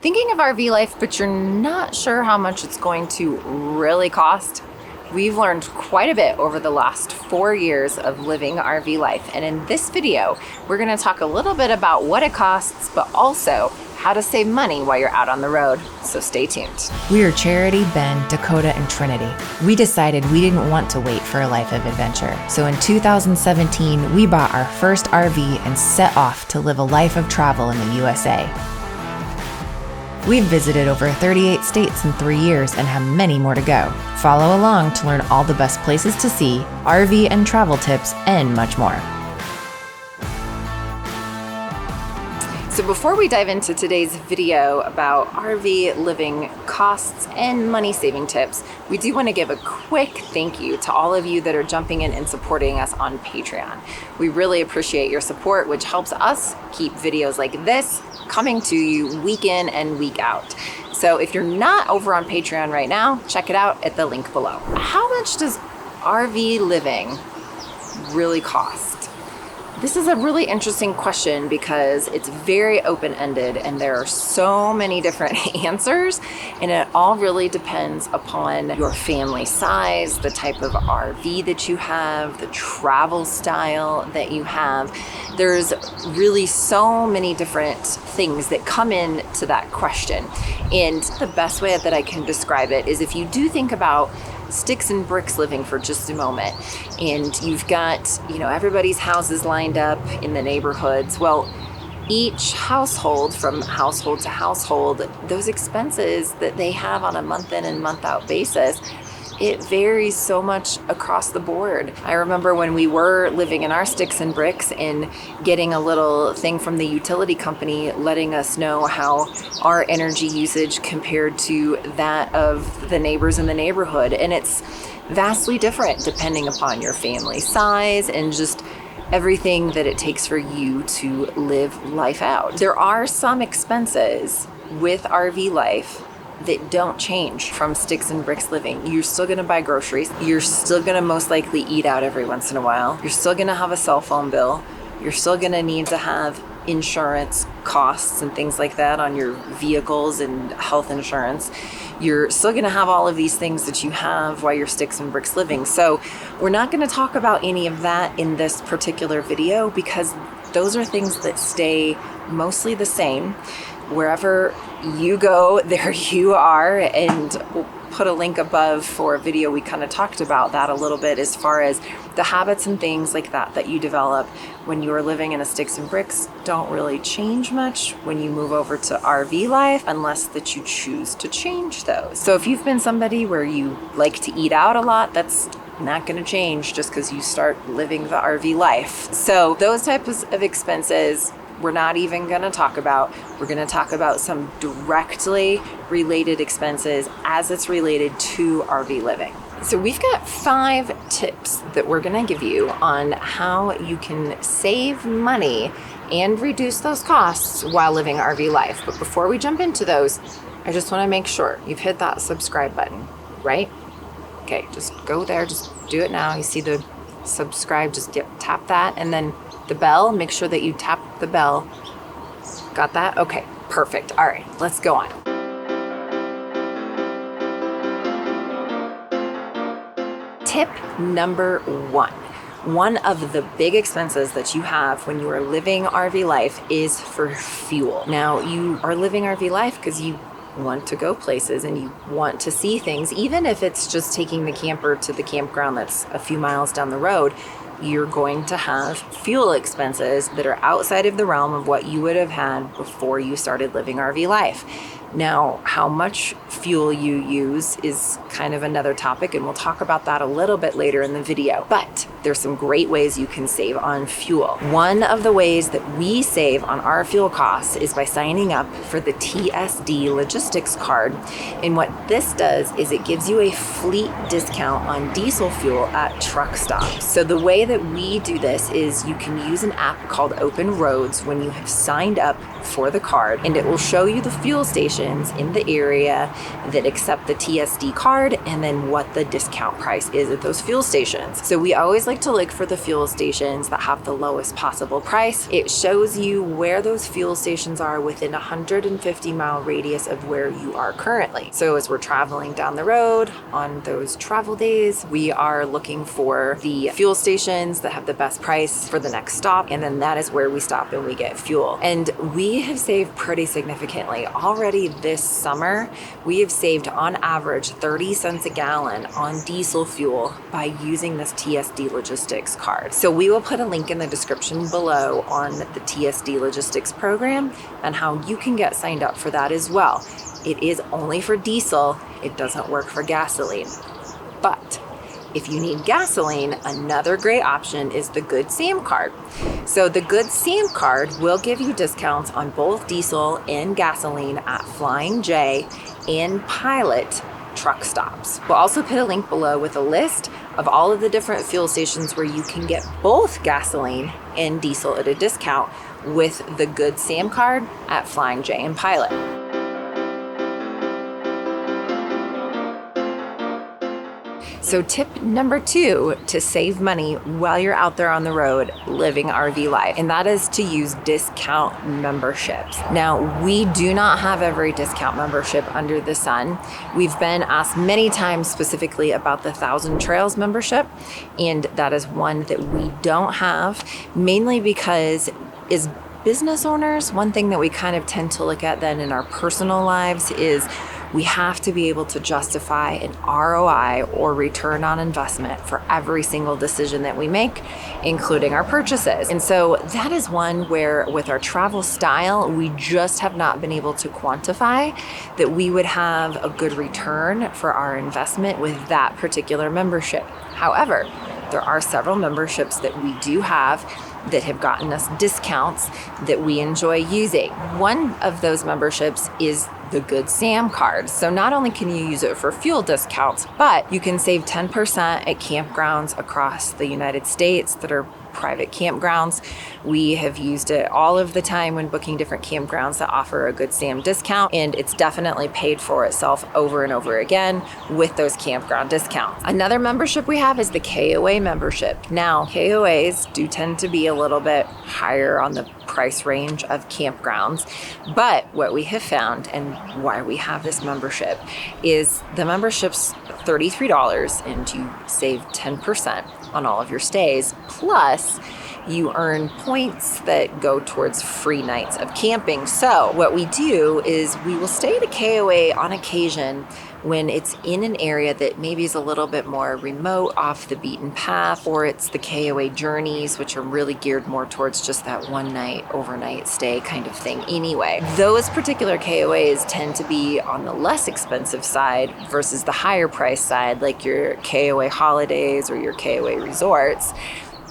Thinking of RV life, but you're not sure how much it's going to really cost? We've learned quite a bit over the last 4 years of living RV life. And in this video, we're gonna talk a little bit about what it costs, but also how to save money while you're out on the road. So stay tuned. We are Charity, Ben, Dakota, and Trinity. We decided we didn't want to wait for a life of adventure. So in 2017, we bought our first RV and set off to live a life of travel in the USA. We've visited over 38 states in 3 years and have many more to go. Follow along to learn all the best places to see, RV and travel tips, and much more. So before we dive into today's video about RV living costs and money saving tips, we do want to give a quick thank you to all of you that are jumping in and supporting us on Patreon. We really appreciate your support, which helps us keep videos like this coming to you week in and week out. So if you're not over on Patreon right now, check it out at the link below. How much does RV living really cost? This is a really interesting question because it's very open-ended and there are so many different answers, and it all really depends upon your family size, the type of RV that you have, the travel style that you have. There's really so many different things that come into that question. And the best way that I can describe it is if you do think about sticks and bricks living for just a moment, and you've got, everybody's houses lined up in the neighborhoods. Well, each household, from household to household, those expenses that they have on a month in and month out basis, it varies so much across the board. I remember when we were living in our sticks and bricks and getting a little thing from the utility company letting us know how our energy usage compared to that of the neighbors in the neighborhood. And it's vastly different depending upon your family size and just everything that it takes for you to live life out. There are some expenses with RV life that don't change from sticks and bricks living. You're still gonna buy groceries. You're still gonna most likely eat out every once in a while. You're still gonna have a cell phone bill. You're still gonna need to have insurance costs and things like that on your vehicles and health insurance. You're still gonna have all of these things that you have while you're sticks and bricks living. So we're not gonna talk about any of that in this particular video because those are things that stay mostly the same. Wherever you go, there you are, and we'll put a link above for a video we kind of talked about that a little bit as far as the habits and things like that you develop when you are living in a sticks and bricks don't really change much when you move over to RV life unless that you choose to change those. So if you've been somebody where you like to eat out a lot, that's not going to change just because you start living the RV life. So those types of expenses we're not even going to talk about. We're going to talk about some directly related expenses as it's related to RV living. So we've got 5 tips that we're going to give you on how you can save money and reduce those costs while living RV life. But before we jump into those, I just want to make sure you've hit that subscribe button, right? Okay, just go there, just do it now. You see the subscribe, just tap that, and then the bell, make sure that you tap the bell. Got that? Okay, perfect. All right, let's go on. Tip number 1. One of the big expenses that you have when you are living RV life is for fuel. Now, you are living RV life because you want to go places and you want to see things, even if it's just taking the camper to the campground that's a few miles down the road. You're going to have fuel expenses that are outside of the realm of what you would have had before you started living RV life. Now, how much fuel you use is kind of another topic, and we'll talk about that a little bit later in the video. But there's some great ways you can save on fuel. One of the ways that we save on our fuel costs is by signing up for the TSD Logistics card. And what this does is it gives you a fleet discount on diesel fuel at truck stops. So the way that we do this is you can use an app called Open Roads when you have signed up for the card, and it will show you the fuel stations in the area that accept the TSD card and then what the discount price is at those fuel stations. So we always like to look for the fuel stations that have the lowest possible price. It shows you where those fuel stations are within a 150-mile radius of where you are currently. So as we're traveling down the road on those travel days, we are looking for the fuel stations that have the best price for the next stop, and then that is where we stop and we get fuel. And we have saved pretty significantly. Already this summer, we have saved on average 30 cents a gallon on diesel fuel by using this TSD Logistics card. So we will put a link in the description below on the TSD Logistics program and how you can get signed up for that as well. It is only for diesel. It doesn't work for gasoline. But if you need gasoline, another great option is the Good Sam card. So the Good Sam card will give you discounts on both diesel and gasoline at Flying J and Pilot truck stops. We'll also put a link below with a list of all of the different fuel stations where you can get both gasoline and diesel at a discount with the Good Sam card at Flying J and Pilot. So tip number 2 to save money while you're out there on the road living RV life, and that is to use discount memberships. Now, we do not have every discount membership under the sun. We've been asked many times specifically about the 1,000 Trails membership, and that is one that we don't have, mainly because as business owners, one thing that we kind of tend to look at then in our personal lives is we have to be able to justify an ROI or return on investment for every single decision that we make, including our purchases. And so that is one where with our travel style, we just have not been able to quantify that we would have a good return for our investment with that particular membership. However, there are several memberships that we do have that have gotten us discounts that we enjoy using. One of those memberships is the Good Sam card. So not only can you use it for fuel discounts, but you can save 10% at campgrounds across the United States that are private campgrounds. We have used it all of the time when booking different campgrounds that offer a Good Sam discount, and it's definitely paid for itself over and over again with those campground discounts. Another membership we have is the KOA membership. Now, KOAs do tend to be a little bit higher on the price range of campgrounds, but what we have found and why we have this membership is the membership's $33 and you save 10% on all of your stays, plus you earn points that go towards free nights of camping. So what we do is we will stay at a KOA on occasion when it's in an area that maybe is a little bit more remote, off the beaten path, or it's the KOA journeys, which are really geared more towards just that one night, overnight stay kind of thing anyway. Those particular KOAs tend to be on the less expensive side versus the higher price side, like your KOA holidays or your KOA resorts.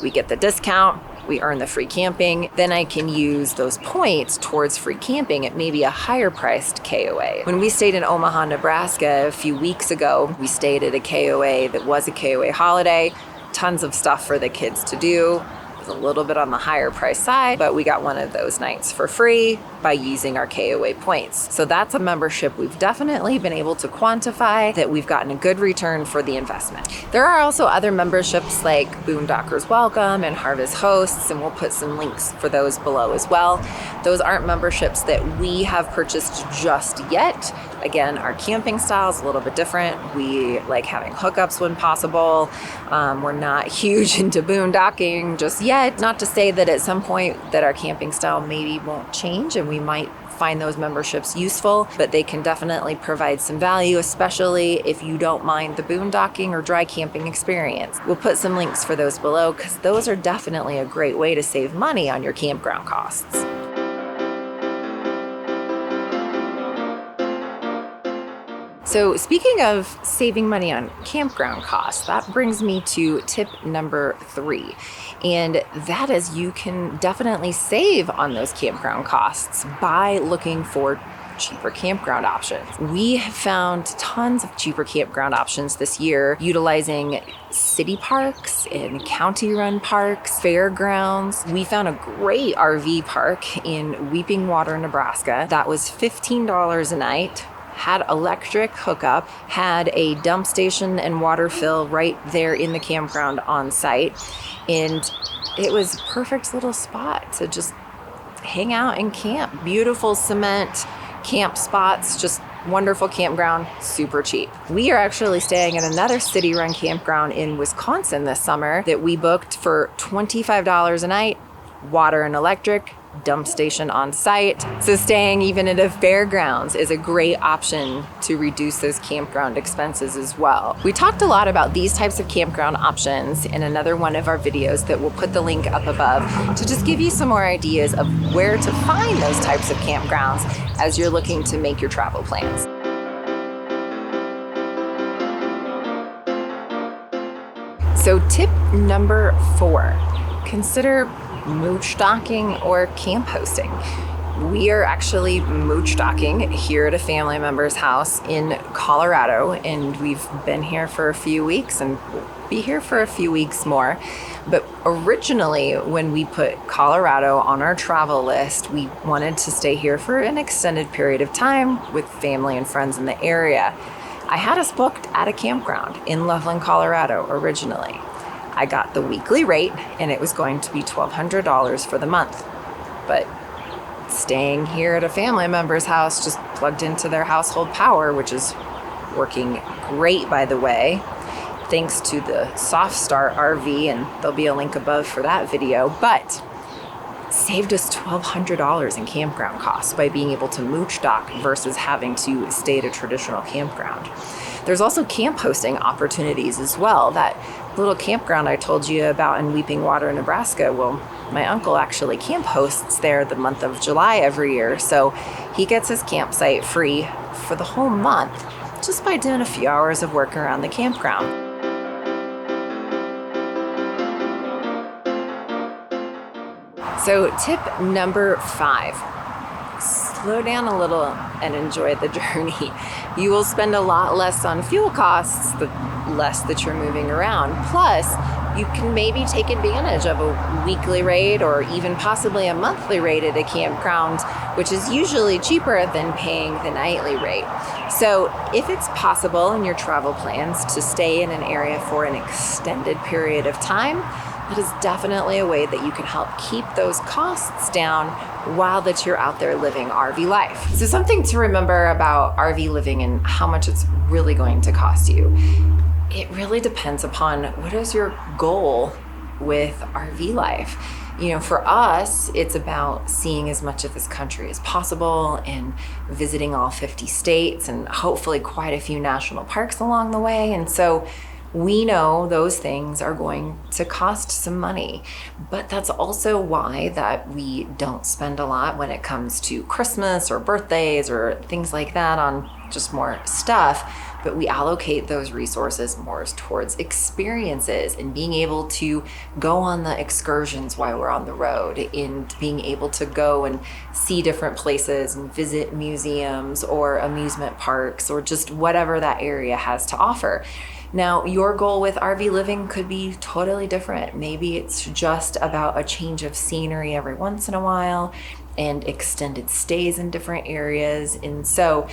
We get the discount, we earn the free camping, then I can use those points towards free camping at maybe a higher priced KOA. When we stayed in Omaha, Nebraska a few weeks ago, we stayed at a KOA that was a KOA holiday, tons of stuff for the kids to do. It was a little bit on the higher price side, but we got one of those nights for free by using our KOA points. So that's a membership we've definitely been able to quantify that we've gotten a good return for the investment. There are also other memberships like Boondockers Welcome and Harvest Hosts, and we'll put some links for those below as well. Those aren't memberships that we have purchased just yet. Again, our camping style is a little bit different. We like having hookups when possible. We're not huge into boondocking just yet. Not to say that at some point that our camping style maybe won't change and we might find those memberships useful, but they can definitely provide some value, especially if you don't mind the boondocking or dry camping experience. We'll put some links for those below because those are definitely a great way to save money on your campground costs. So speaking of saving money on campground costs, that brings me to tip number 3. And that is you can definitely save on those campground costs by looking for cheaper campground options. We have found tons of cheaper campground options this year, utilizing city parks and county-run parks, fairgrounds. We found a great RV park in Weeping Water, Nebraska that was $15 a night, had electric hookup, had a dump station and water fill right there in the campground on site, and it was a perfect little spot to just hang out and camp. Beautiful cement camp spots, just wonderful campground, super cheap. We are actually staying at another city-run campground in Wisconsin this summer that we booked for $25 a night, water and electric, dump station on site. So staying even at a fairgrounds is a great option to reduce those campground expenses as well. We talked a lot about these types of campground options in another one of our videos that we'll put the link up above to just give you some more ideas of where to find those types of campgrounds as you're looking to make your travel plans. So tip number 4, consider mooch docking or camp hosting. We are actually mooch docking here at a family member's house in Colorado, and we've been here for a few weeks and we'll be here for a few weeks more. But originally, when we put Colorado on our travel list, we wanted to stay here for an extended period of time with family and friends in the area. I had us booked at a campground in Loveland, Colorado originally. I got the weekly rate and it was going to be $1,200 for the month. But staying here at a family member's house, just plugged into their household power, which is working great, by the way, thanks to the Soft Start RV, and there'll be a link above for that video, but saved us $1,200 in campground costs by being able to mooch dock versus having to stay at a traditional campground. There's also camp hosting opportunities as well. That little campground I told you about in Weeping Water, Nebraska, well, my uncle actually camp hosts there the month of July every year, so he gets his campsite free for the whole month just by doing a few hours of work around the campground. So tip number 5, slow down a little and enjoy the journey. You will spend a lot less on fuel costs the less that you're moving around. Plus, you can maybe take advantage of a weekly rate or even possibly a monthly rate at a campground, which is usually cheaper than paying the nightly rate. So if it's possible in your travel plans to stay in an area for an extended period of time, that is definitely a way that you can help keep those costs down while that you're out there living RV life. So something to remember about RV living and how much it's really going to cost you. It really depends upon what is your goal with RV life. You know, for us, it's about seeing as much of this country as possible and visiting all 50 states and hopefully quite a few national parks along the way. And so we know those things are going to cost some money, but that's also why that we don't spend a lot when it comes to Christmas or birthdays or things like that on just more stuff, but we allocate those resources more towards experiences and being able to go on the excursions while we're on the road and being able to go and see different places and visit museums or amusement parks or just whatever that area has to offer. Now, your goal with RV living could be totally different. Maybe it's just about a change of scenery every once in a while and extended stays in different areas. And so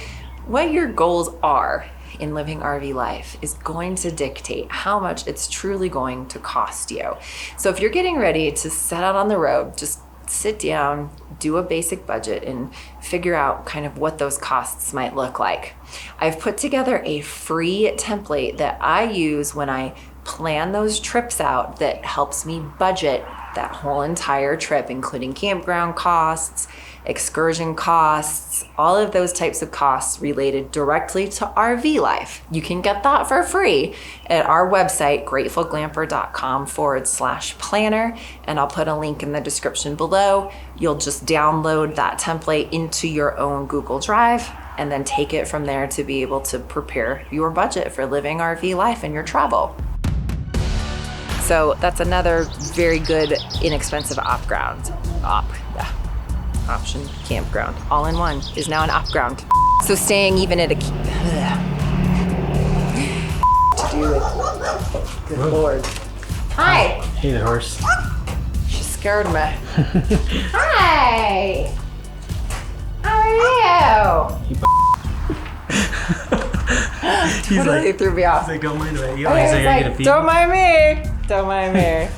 what your goals are in living RV life is going to dictate how much it's truly going to cost you. So if you're getting ready to set out on the road, just sit down, do a basic budget, and figure out kind of what those costs might look like. I've put together a free template that I use when I plan those trips out that helps me budget that whole entire trip, including campground costs, excursion costs, all of those types of costs related directly to RV life. You can get that for free at our website, gratefulglamper.com/planner, and I'll put a link in the description below. You'll just download that template into your own Google Drive and then take it from there to be able to prepare your budget for living RV life and your travel. So that's another very good, inexpensive option campground. All in one is now an opground. So staying even at a to do with good lord. Hi. Hey there, horse. She scared me. Hi. How are you? He's Totally like, threw me off. he's like, don't mind me. I He's was like, I like, gotta pee. don't mind me. Don't mind me.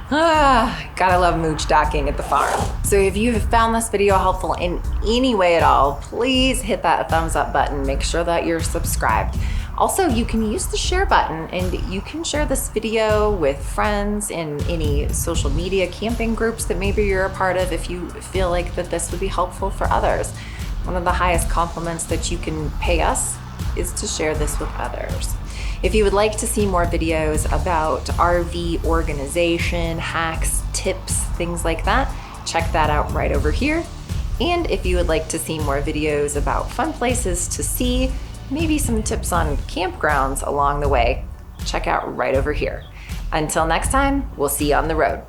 Oh, Gotta love mooch docking at the farm. So if you have found this video helpful in any way at all, please hit that thumbs up button. Make sure that you're subscribed. Also, you can use the share button and you can share this video with friends in any social media camping groups that maybe you're a part of if you feel like that this would be helpful for others. One of the highest compliments that you can pay us is to share this with others. If you would like to see more videos about RV organization, hacks, tips, things like that, check that out right over here. And if you would like to see more videos about fun places to see, maybe some tips on campgrounds along the way, check out right over here. Until next time, we'll see you on the road.